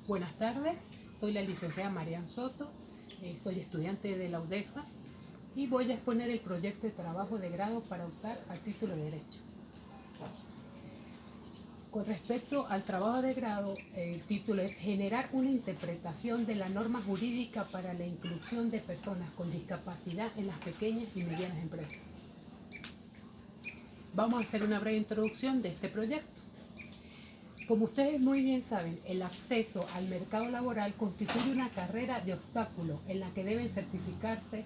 Buenas tardes, soy la licenciada Marian Soto, soy estudiante de la UDEFA y voy a exponer el proyecto de trabajo de grado para optar al título de Derecho. Con respecto al trabajo de grado, el título es Generar una interpretación de la norma jurídica para la inclusión de personas con discapacidad en las pequeñas y medianas empresas. Vamos a hacer una breve introducción de este proyecto. Como ustedes muy bien saben, el acceso al mercado laboral constituye una carrera de obstáculos en la que deben certificarse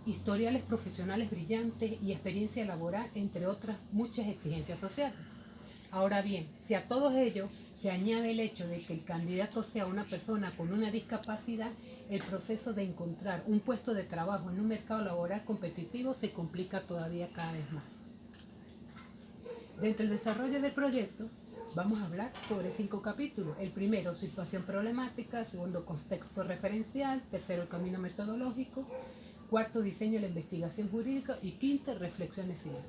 historiales profesionales brillantes y experiencia laboral, entre otras muchas exigencias sociales. Ahora bien, si a todos ellos se añade el hecho de que el candidato sea una persona con una discapacidad, el proceso de encontrar un puesto de trabajo en un mercado laboral competitivo se complica todavía cada vez más. Dentro del desarrollo del proyecto, vamos a hablar sobre 5 capítulos. El primero, situación problemática. Segundo, contexto referencial. Tercero, el camino metodológico. Cuarto, diseño de la investigación jurídica. Y quinto, reflexiones finales.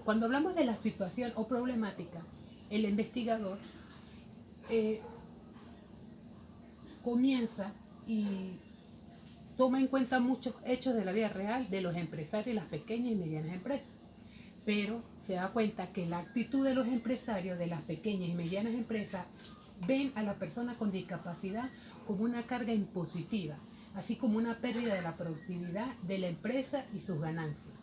Cuando hablamos de la situación o problemática, el investigador comienza y toma en cuenta muchos hechos de la vida real de los empresarios y las pequeñas y medianas empresas. Pero se da cuenta que la actitud de los empresarios de las pequeñas y medianas empresas ven a la persona con discapacidad como una carga impositiva, así como una pérdida de la productividad de la empresa y sus ganancias.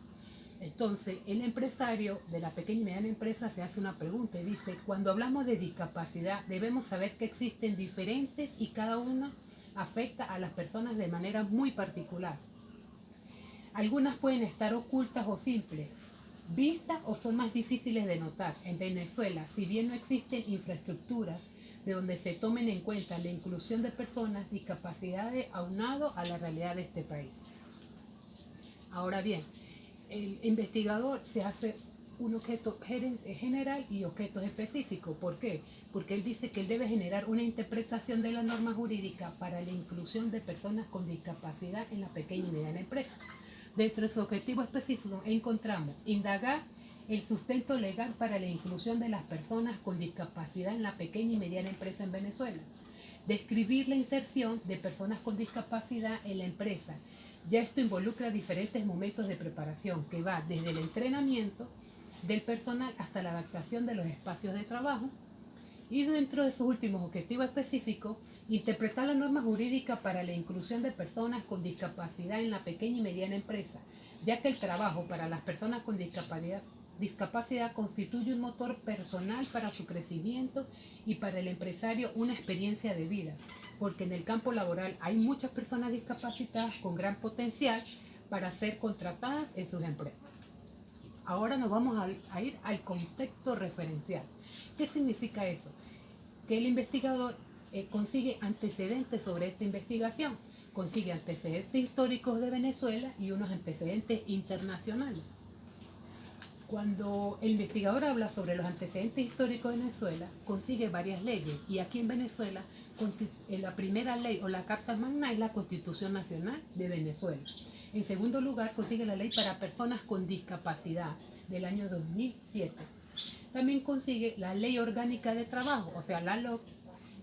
Entonces, el empresario de la pequeña y mediana empresa se hace una pregunta y dice, cuando hablamos de discapacidad, debemos saber que existen diferentes y cada una afecta a las personas de manera muy particular. Algunas pueden estar ocultas o simples, vistas o son más difíciles de notar. En Venezuela, si bien no existen infraestructuras de donde se tomen en cuenta la inclusión de personas discapacitadas aunado a la realidad de este país. Ahora bien, el investigador se hace un objeto general y objetos específicos. ¿Por qué? Porque él dice que él debe generar una interpretación de la norma jurídica para la inclusión de personas con discapacidad en la pequeña y mediana empresa. Dentro de su objetivo específico encontramos indagar el sustento legal para la inclusión de las personas con discapacidad en la pequeña y mediana empresa en Venezuela. Describir la inserción de personas con discapacidad en la empresa. Ya esto involucra diferentes momentos de preparación que va desde el entrenamiento del personal hasta la adaptación de los espacios de trabajo. Y dentro de sus últimos objetivos específicos, interpretar la norma jurídica para la inclusión de personas con discapacidad en la pequeña y mediana empresa, ya que el trabajo para las personas con discapacidad constituye un motor personal para su crecimiento y para el empresario una experiencia de vida, porque en el campo laboral hay muchas personas discapacitadas con gran potencial para ser contratadas en sus empresas. Ahora nos vamos a ir al contexto referencial. ¿Qué significa eso? Que el investigador consigue antecedentes sobre esta investigación, consigue antecedentes históricos de Venezuela y unos antecedentes internacionales. Cuando el investigador habla sobre los antecedentes históricos de Venezuela, consigue varias leyes, y aquí en Venezuela la primera ley o la Carta Magna es la Constitución Nacional de Venezuela. En segundo lugar, consigue la ley para personas con discapacidad del año 2007. También consigue la Ley Orgánica de Trabajo, o sea, la LOC,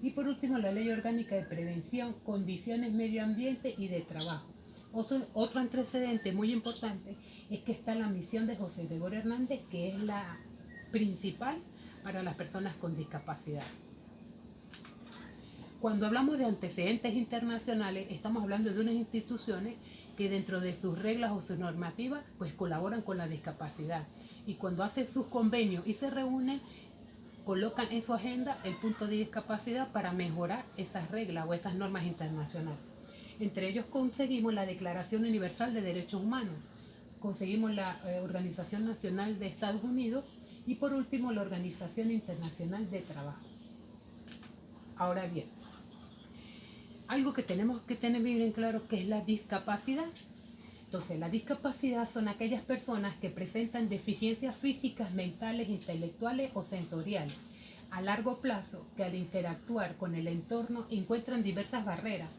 y por último la Ley Orgánica de Prevención, Condiciones, Medio Ambiente y de Trabajo. Otro antecedente muy importante es que está la misión de José Gregorio Hernández, que es la principal para las personas con discapacidad. Cuando hablamos de antecedentes internacionales, estamos hablando de unas instituciones que dentro de sus reglas o sus normativas, pues colaboran con la discapacidad. Y cuando hacen sus convenios y se reúnen, colocan en su agenda el punto de discapacidad para mejorar esas reglas o esas normas internacionales. Entre ellos conseguimos la Declaración Universal de Derechos Humanos, conseguimos la Organización Nacional de Estados Unidos y por último la Organización Internacional de Trabajo. Ahora bien, algo que tenemos que tener bien en claro que es la discapacidad. Entonces, la discapacidad son aquellas personas que presentan deficiencias físicas, mentales, intelectuales o sensoriales a largo plazo que al interactuar con el entorno encuentran diversas barreras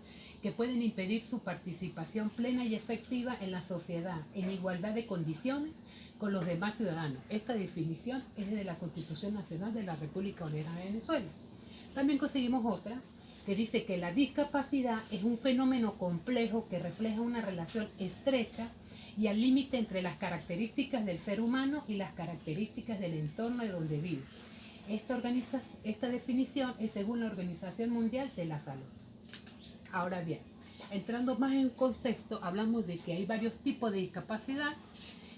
que pueden impedir su participación plena y efectiva en la sociedad en igualdad de condiciones con los demás ciudadanos. Esta definición es de la Constitución Nacional de la República Bolivariana de Venezuela. También conseguimos otra que dice que la discapacidad es un fenómeno complejo que refleja una relación estrecha y al límite entre las características del ser humano y las características del entorno de donde vive. Esta definición es según la Organización Mundial de la Salud. Ahora bien, entrando más en contexto, hablamos de que hay varios tipos de discapacidad.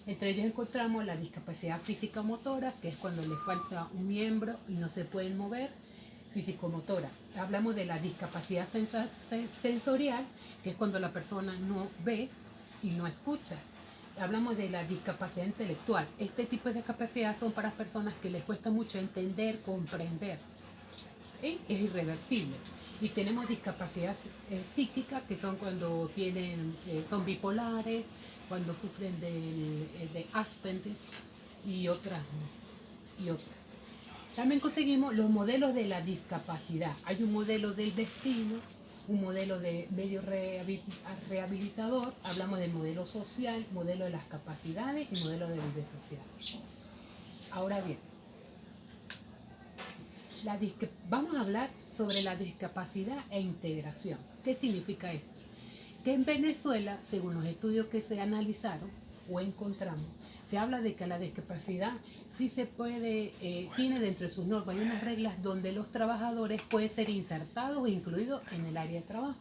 Entre ellos encontramos la discapacidad física-motora, que es cuando le falta un miembro y no se pueden mover, físico-motora. Hablamos de la discapacidad sensorial, que es cuando la persona no ve y no escucha. Hablamos de la discapacidad intelectual. Este tipo de discapacidad son para personas que les cuesta mucho entender, comprender. Es irreversible. Y tenemos discapacidad psíquica, que son cuando son bipolares, cuando sufren de Asperger y otras. También conseguimos los modelos de la discapacidad. Hay un modelo del destino, un modelo de medio rehabilitador, hablamos del modelo social, modelo de las capacidades y modelo de vida social. Ahora bien, vamos a hablar sobre la discapacidad e integración. ¿Qué significa esto? Que en Venezuela, según los estudios que se analizaron o encontramos, se habla de que la discapacidad sí se puede, tiene dentro de sus normas y unas reglas donde los trabajadores pueden ser insertados o incluidos en el área de trabajo.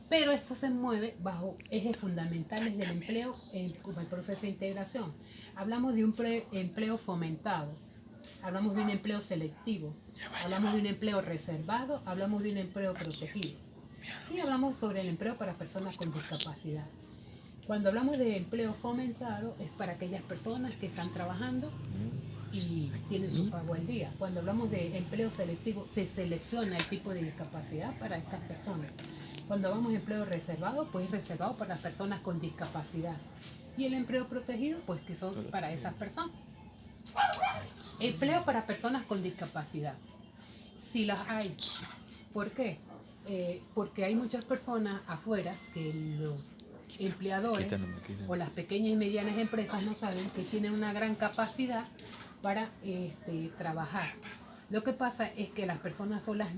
Pero esto se mueve bajo ejes fundamentales del empleo como el proceso de integración. Hablamos de un empleo fomentado, hablamos de un empleo selectivo, hablamos de un empleo reservado, hablamos de un empleo protegido. Y hablamos sobre el empleo para personas con discapacidad. Cuando hablamos de empleo fomentado es para aquellas personas que están trabajando y tienen su pago al día. Cuando hablamos de empleo selectivo, se selecciona el tipo de discapacidad para estas personas. Cuando hablamos de empleo reservado, pues es reservado para las personas con discapacidad. Y el empleo protegido, pues que son para esas personas. Empleo para personas con discapacidad. Si las hay. ¿Por qué? Porque hay muchas personas afuera que los empleadores o las pequeñas y medianas empresas no saben que tienen una gran capacidad para trabajar. Lo que pasa es que las personas solas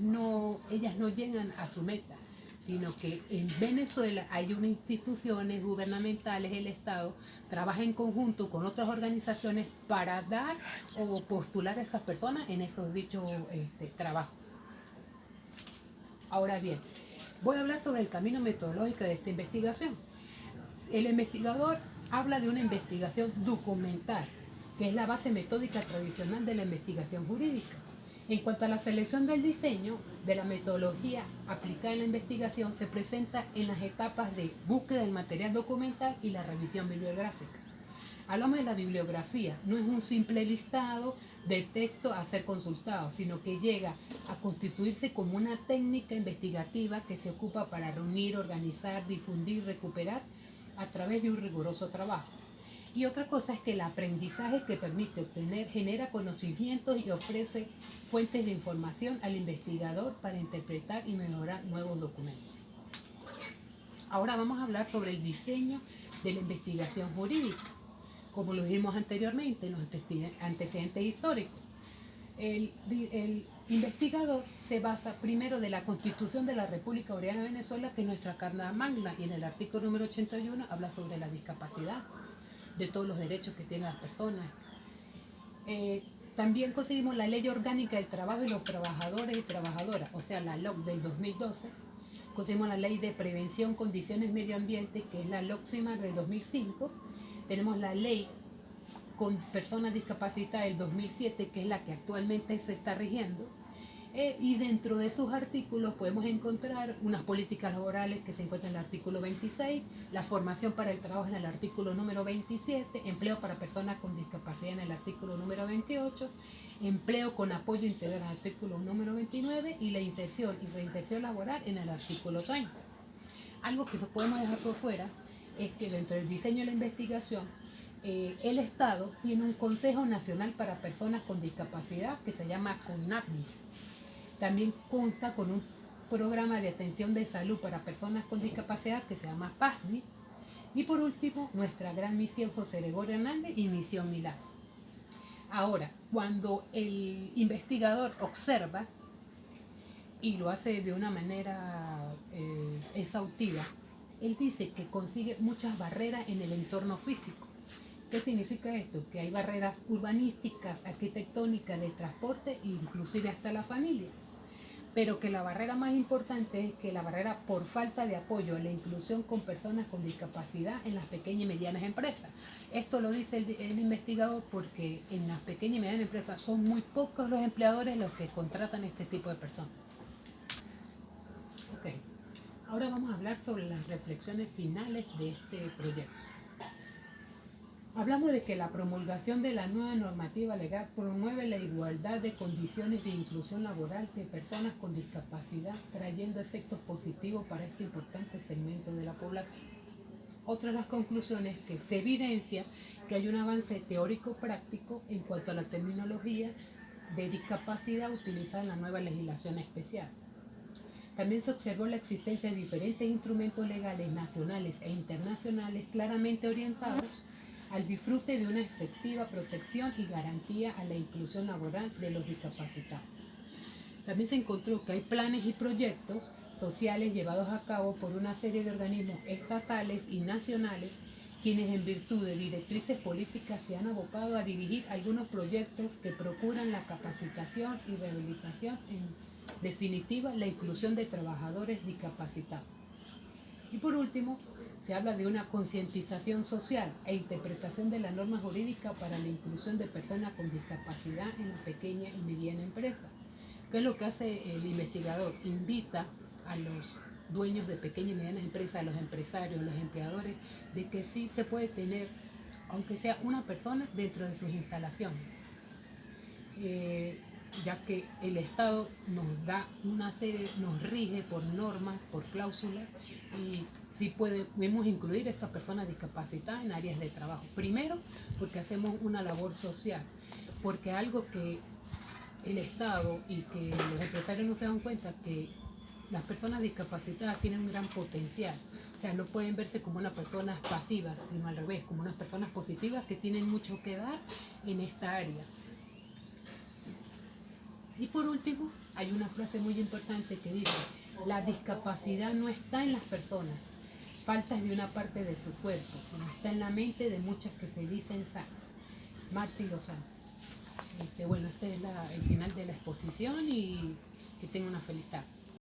ellas no llegan a su meta, sino que en Venezuela hay unas instituciones gubernamentales, el Estado, trabaja en conjunto con otras organizaciones para dar o postular a estas personas en esos dichos trabajos. Ahora bien, voy a hablar sobre el camino metodológico de esta investigación. El investigador habla de una investigación documental, que es la base metódica tradicional de la investigación jurídica. En cuanto a la selección del diseño de la metodología aplicada en la investigación, se presenta en las etapas de búsqueda del material documental y la revisión bibliográfica. Hablamos de la bibliografía, no es un simple listado de texto a ser consultado, sino que llega a constituirse como una técnica investigativa que se ocupa para reunir, organizar, difundir, recuperar a través de un riguroso trabajo. Y otra cosa es que el aprendizaje que permite obtener genera conocimientos y ofrece fuentes de información al investigador para interpretar y mejorar nuevos documentos. Ahora vamos a hablar sobre el diseño de la investigación jurídica. Como lo dijimos anteriormente en los antecedentes históricos, el investigador se basa primero de la Constitución de la República Bolivariana de Venezuela, que es nuestra Carta Magna, y en el artículo número 81 habla sobre la discapacidad, de todos los derechos que tienen las personas. También conseguimos la Ley Orgánica del Trabajo y los Trabajadores y Trabajadoras, o sea, la LOC del 2012. Conseguimos la Ley de Prevención, Condiciones, Medio Ambiente, que es la LOCSIMA del 2005. Tenemos la Ley con Personas Discapacitadas del 2007, que es la que actualmente se está rigiendo. Y dentro de sus artículos podemos encontrar unas políticas laborales que se encuentran en el artículo 26, la formación para el trabajo en el artículo número 27, empleo para personas con discapacidad en el artículo número 28, empleo con apoyo integral en el artículo número 29 y la inserción y reinserción laboral en el artículo 30. Algo que no podemos dejar por fuera es que dentro del diseño de la investigación, el Estado tiene un Consejo Nacional para Personas con Discapacidad que se llama CONAPDIS. También cuenta con un programa de atención de salud para personas con discapacidad que se llama PASNI. Y por último, nuestra gran misión José Gregorio Hernández y Misión Milagro. Ahora, cuando el investigador observa y lo hace de una manera exhaustiva. Él dice que consigue muchas barreras en el entorno físico. ¿Qué significa esto? Que hay barreras urbanísticas, arquitectónicas, de transporte e inclusive hasta la familia. Pero que la barrera más importante es que la barrera por falta de apoyo a la inclusión con personas con discapacidad en las pequeñas y medianas empresas. Esto lo dice el investigador porque en las pequeñas y medianas empresas son muy pocos los empleadores los que contratan este tipo de personas. Ok, ahora vamos a hablar sobre las reflexiones finales de este proyecto. Hablamos de que la promulgación de la nueva normativa legal promueve la igualdad de condiciones de inclusión laboral de personas con discapacidad, trayendo efectos positivos para este importante segmento de la población. Otra de las conclusiones es que se evidencia que hay un avance teórico-práctico en cuanto a la terminología de discapacidad utilizada en la nueva legislación especial. También se observó la existencia de diferentes instrumentos legales nacionales e internacionales claramente orientados al disfrute de una efectiva protección y garantía a la inclusión laboral de los discapacitados. También se encontró que hay planes y proyectos sociales llevados a cabo por una serie de organismos estatales y nacionales quienes en virtud de directrices políticas se han abocado a dirigir algunos proyectos que procuran la capacitación y rehabilitación, en definitiva la inclusión de trabajadores discapacitados. Y por último, se habla de una concientización social e interpretación de la norma jurídica para la inclusión de personas con discapacidad en la pequeña y mediana empresa. ¿Qué es lo que hace el investigador? Invita a los dueños de pequeñas y medianas empresas, a los empresarios, a los empleadores, de que sí se puede tener, aunque sea una persona, dentro de sus instalaciones. Ya que el Estado nos da una serie, nos rige por normas, por cláusulas, y sí podemos incluir a estas personas discapacitadas en áreas de trabajo. Primero, porque hacemos una labor social, porque algo que el Estado y que los empresarios no se dan cuenta que las personas discapacitadas tienen un gran potencial. O sea, no pueden verse como unas personas pasivas, sino al revés, como unas personas positivas que tienen mucho que dar en esta área. Y por último, hay una frase muy importante que dice: la discapacidad no está en las personas, falta de una parte de su cuerpo, sino está en la mente de muchas que se dicen sanas. Martín Lozano. Bueno, este es el final de la exposición y que tenga una feliz tarde.